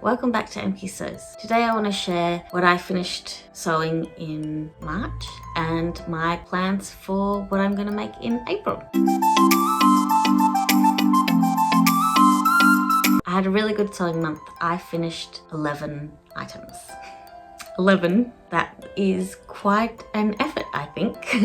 welcome back to MQ Sews. Today I want to share what I finished sewing in March and my plans for what I'm going to make in April. I had a really good sewing month. I finished 11 items. 11. That is quite an effort, I think.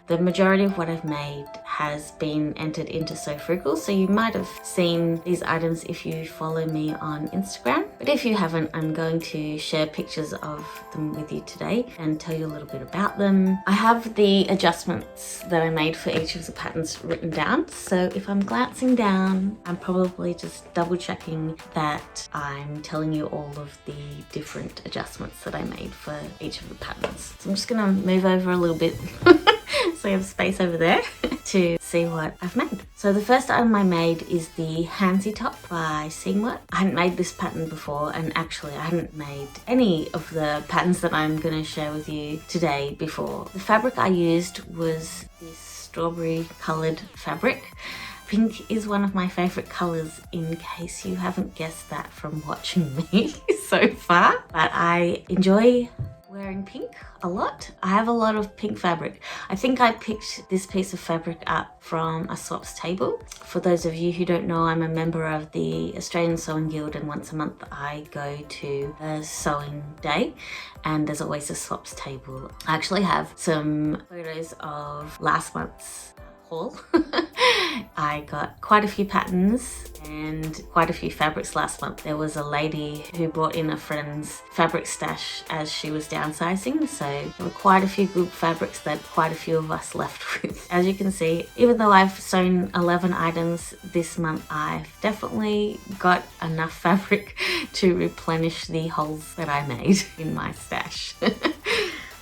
The majority of what I've made has been entered into Sew Frugal, so you might have seen these items if you follow me on Instagram. But if you haven't, I'm going to share pictures of them with you today and tell you a little bit about them. I have the adjustments that I made for each of the patterns written down, so if I'm glancing down, I'm probably just double checking that I'm telling you all of the different adjustments that I made for each of the patterns. So I'm just gonna move over a little bit so you have space over there to see what I've made. So the first item I made is the Handsy top by Seamwork. I hadn't made this pattern before, and actually I hadn't made any of the patterns that I'm going to share with you today before. The fabric I used was this strawberry coloured fabric. Pink is one of my favourite colours, in case you haven't guessed that from watching me so far. But I enjoy wearing pink a lot. I have a lot of pink fabric. I think I picked this piece of fabric up from a swaps table. For those of you who don't know, I'm a member of the Australian Sewing Guild, and once a month I go to a sewing day and there's always a swaps table. I actually have some photos of last month's haul. I got quite a few patterns and quite a few fabrics last month. There was a lady who brought in a friend's fabric stash as she was downsizing, so there were quite a few good fabrics that quite a few of us left with. As you can see, even though I've sewn 11 items this month, I've definitely got enough fabric to replenish the holes that I made in my stash.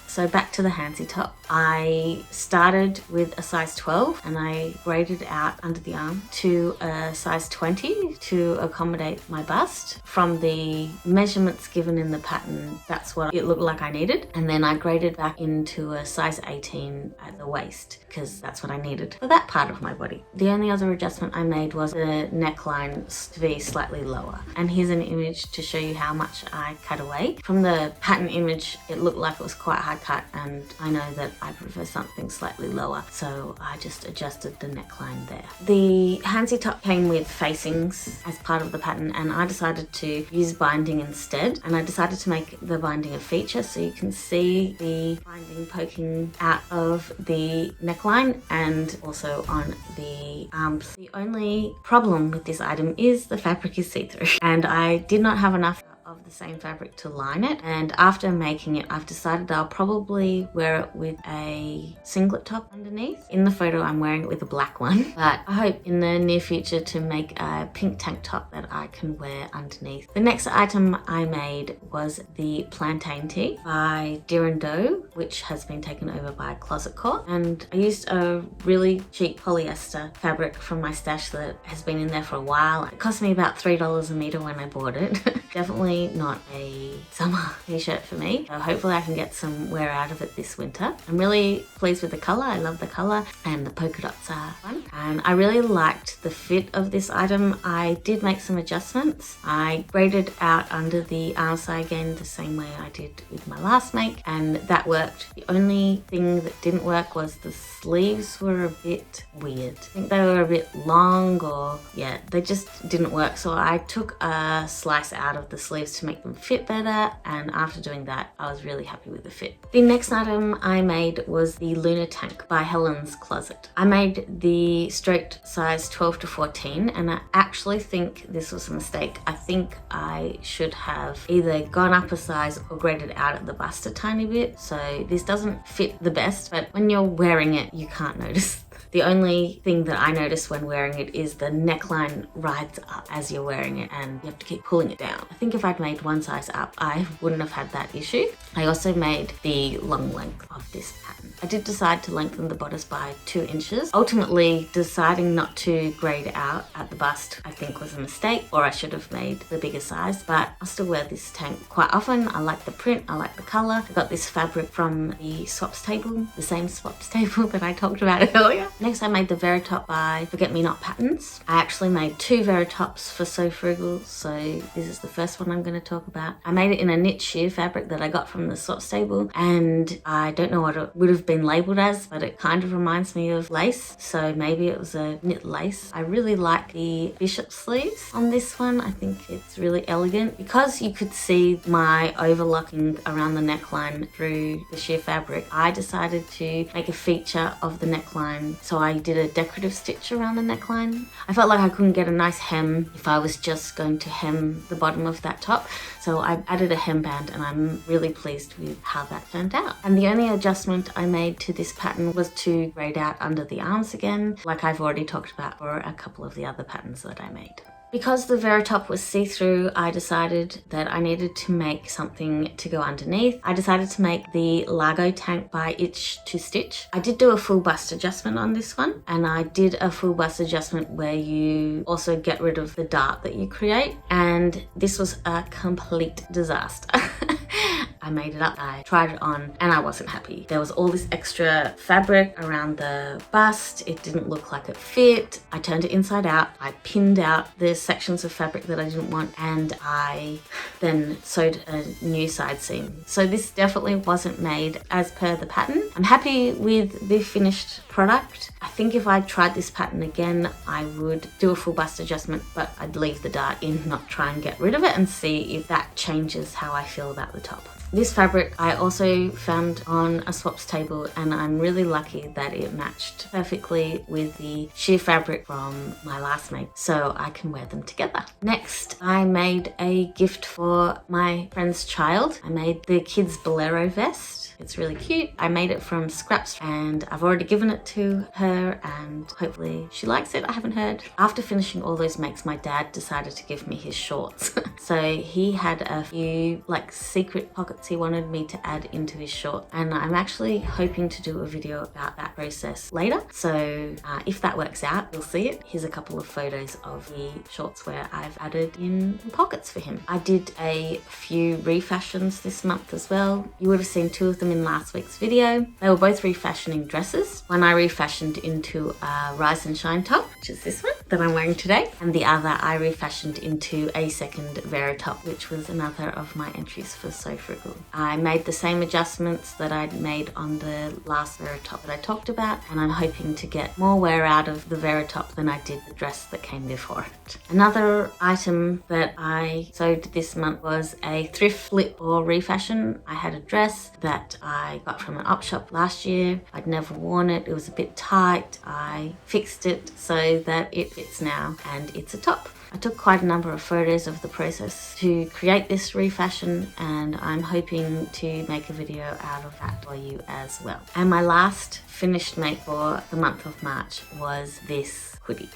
So back to the Handsy top. I started with a size 12 and I braided out under the arm to a size 20 to accommodate my bust. From the measurements given in the pattern, that's what it looked like I needed. And then I graded back into a size 18 at the waist because that's what I needed for that part of my body. The only other adjustment I made was the neckline to be slightly lower. And here's an image to show you how much I cut away. From the pattern image, it looked like it was quite hard cut, and I know that I prefer something slightly lower, so I just adjusted the neckline there. The Handsy top came with facings as part of the pattern, and I decided to use binding instead, and I decided to make the binding a feature so you can see the binding poking out of the neckline and also on the arms. The only problem with this item is the fabric is see-through, and I did not have enough of the same fabric to line it, and after making it I've decided I'll probably wear it with a singlet top underneath. In the photo I'm wearing it with a black one, but I hope in the near future to make a pink tank top that I can wear underneath. The next item I made was the Plantain Tee by Deer & Doe, which has been taken over by Closet Core, and I used a really cheap polyester fabric from my stash that has been in there for a while. It cost me about $3 a meter when I bought it. Definitely not a summer t-shirt for me, so hopefully I can get some wear out of it this winter. I'm really pleased with the colour. I love the colour and the polka dots are fun, and I really liked the fit of this item. I did make some adjustments. I braided out under the armscye again the same way I did with my last make, and that worked. The only thing that didn't work was the sleeves were a bit weird. I think they were a bit long, or yeah, they just didn't work, so I took a slice out of the sleeves to make them fit better, and after doing that I was really happy with the fit. The next item I made was the Lunar Tank by Helen's Closet. I made the straight size 12 to 14, and I actually think this was a mistake. I think I should have either gone up a size or graded out at the bust a tiny bit, so this doesn't fit the best, but when you're wearing it you can't notice. The only thing that I notice when wearing it is the neckline rides up as you're wearing it and you have to keep pulling it down. I think if I'd made one size up, I wouldn't have had that issue. I also made the long length of this pattern. I did decide to lengthen the bodice by 2 inches. Ultimately, deciding not to grade out at the bust I think was a mistake, or I should have made the bigger size, but I'll still wear this tank quite often. I like the print, I like the colour. I got this fabric from the swaps table, the same swaps table that I talked about earlier. Next I made the Veritop by Forget Me Not Patterns. I actually made 2 Veritops for So Frugal, so this is the first one I'm going to talk about. I made it in a knit sheer fabric that I got from the swap stable, and I don't know what it would have been labelled as, but it kind of reminds me of lace, so maybe it was a knit lace. I really like the bishop sleeves on this one. I think it's really elegant. Because you could see my overlocking around the neckline through the sheer fabric, I decided to make a feature of the neckline, so I did a decorative stitch around the neckline. I felt like I couldn't get a nice hem if I was just going to hem the bottom of that top, so I added a hemband, and I'm really pleased with how that turned out. And the only adjustment I made to this pattern was to grade out under the arms again, like I've already talked about for a couple of the other patterns that I made. Because the Veritop was see-through, I decided that I needed to make something to go underneath. I decided to make the Largo tank by Itch to Stitch. I did do a full bust adjustment on this one, and I did a full bust adjustment where you also get rid of the dart that you create, and this was a complete disaster. I made it up, I tried it on, and I wasn't happy. There was all this extra fabric around the bust. It didn't look like it fit. I turned it inside out. I pinned out the sections of fabric that I didn't want, and I then sewed a new side seam. So this definitely wasn't made as per the pattern. I'm happy with the finished product. I think if I tried this pattern again, I would do a full bust adjustment, but I'd leave the dart in, not try and get rid of it, and see if that changes how I feel about the top. This fabric I also found on a swaps table, and I'm really lucky that it matched perfectly with the sheer fabric from my last make, so I can wear them together. Next, I made a gift for my friend's child. I made the kids' bolero vest. It's really cute. I made it from scraps, and I've already given it to her, and hopefully she likes it. I haven't heard. After finishing all those makes, my dad decided to give me his shorts. So he had a few like secret pockets he wanted me to add into his short, and I'm actually hoping to do a video about that process later. So if that works out, you'll see it. Here's a couple of photos of the shorts where I've added in pockets for him. I did a few refashions this month as well. You would have seen 2 of them in last week's video. They were both refashioning dresses. One I refashioned into a Rise and Shine top, which is this one that I'm wearing today, and the other I refashioned into a second Veritop, which was another of my entries for So Frugal. I made the same adjustments that I'd made on the last Veritop that I talked about, and I'm hoping to get more wear out of the Veritop than I did the dress that came before it. Another item that I sewed this month was a thrift flip or refashion. I had a dress that I got from an op shop last year. I'd never worn it. It was a bit tight. I fixed it so that it fits now, and it's a top. I took quite a number of photos of the process to create this refashion, and I'm hoping to make a video out of that for you as well. And my last finished make for the month of March was this hoodie.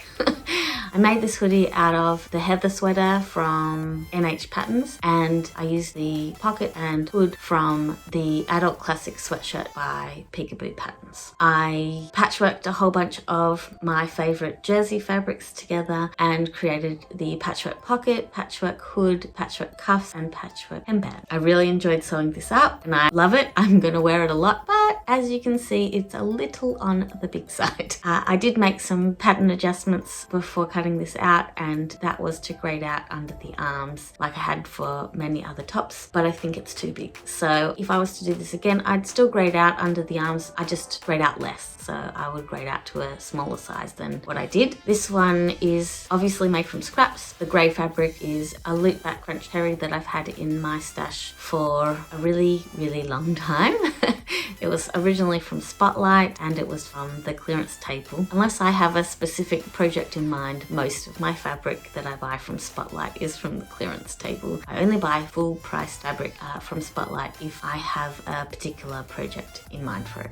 I made this hoodie out of the Heather sweater from NH Patterns, and I used the pocket and hood from the Adult Classic sweatshirt by Peekaboo Patterns. I patchworked a whole bunch of my favourite jersey fabrics together and created the patchwork pocket, patchwork hood, patchwork cuffs, and patchwork hemband. I really enjoyed sewing this up, and I love it. I'm gonna wear it a lot, but as you can see, it's a little on the big side. I did make some pattern adjustments before cutting this out, and that was to grade out under the arms like I had for many other tops, but I think it's too big. So if I was to do this again, I'd still grade out under the arms. I just grade out less, so I would grade out to a smaller size than what I did. This one is obviously made from scraps. The grey fabric is a loop back crunch terry that I've had in my stash for a really long time. It was originally from Spotlight, and it was from the clearance table. Unless I have a specific project in mind, most of my fabric that I buy from Spotlight is from the clearance table. I only buy full price fabric from Spotlight if I have a particular project in mind for it.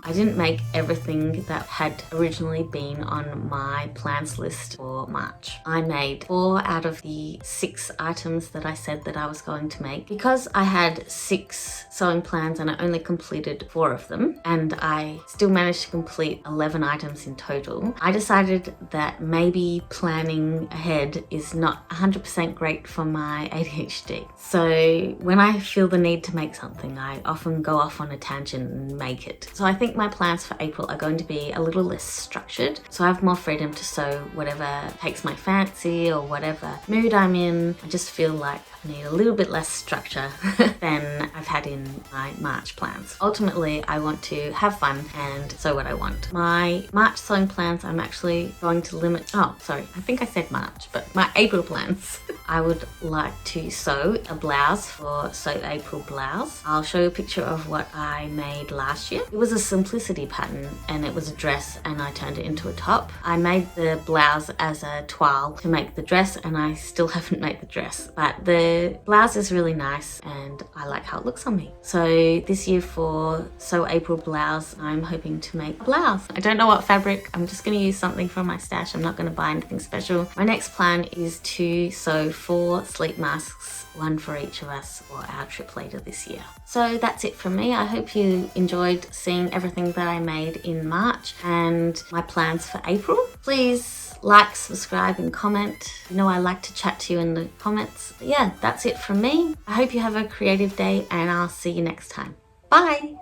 I I didn't make everything that had originally been on my plans list for March. I made 4 out of the 6 items that I said that I was going to make. Because I had 6 sewing plans and I only completed 4 of them, and I still managed to complete 11 items in total, I decided that maybe planning ahead is not 100% great for my ADHD. So when I feel the need to make something, I often go off on a tangent and make it. So I think my plans for April are going to be a little less structured, so I have more freedom to sew whatever takes my fancy or whatever mood I'm in. I just feel like I need a little bit less structure than I've had in my March plans. Ultimately, I want to have fun and sew what I want. My March sewing plans, I'm actually going to limit, oh sorry, I think I said March, but my April plans. I would like to sew a blouse for Sew April blouse. I'll show you a picture of what I made last year. It was a simplicity pattern and it was a dress and I turned it into a top. I made the blouse as a toile to make the dress and I still haven't made the dress, but the blouse is really nice and I like how it looks on me. So this year for Sew April blouse, I'm hoping to make a blouse. I don't know what fabric, I'm just going to use something from my stash. I'm not going to buy anything special. My next plan is to sew 4 sleep masks, 1 for each of us for our trip later this year. So that's it from me. I hope you enjoyed seeing everything that I made in March and my plans for April. Please like, subscribe and comment. You know I like to chat to you in the comments. But yeah, that's it from me. I hope you have a creative day and I'll see you next time. Bye!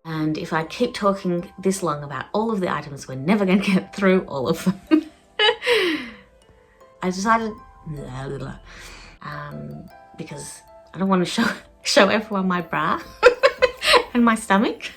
And if I keep talking this long about all of the items, we're never going to get through all of them. I decided, because I don't want to show everyone my bra and my stomach.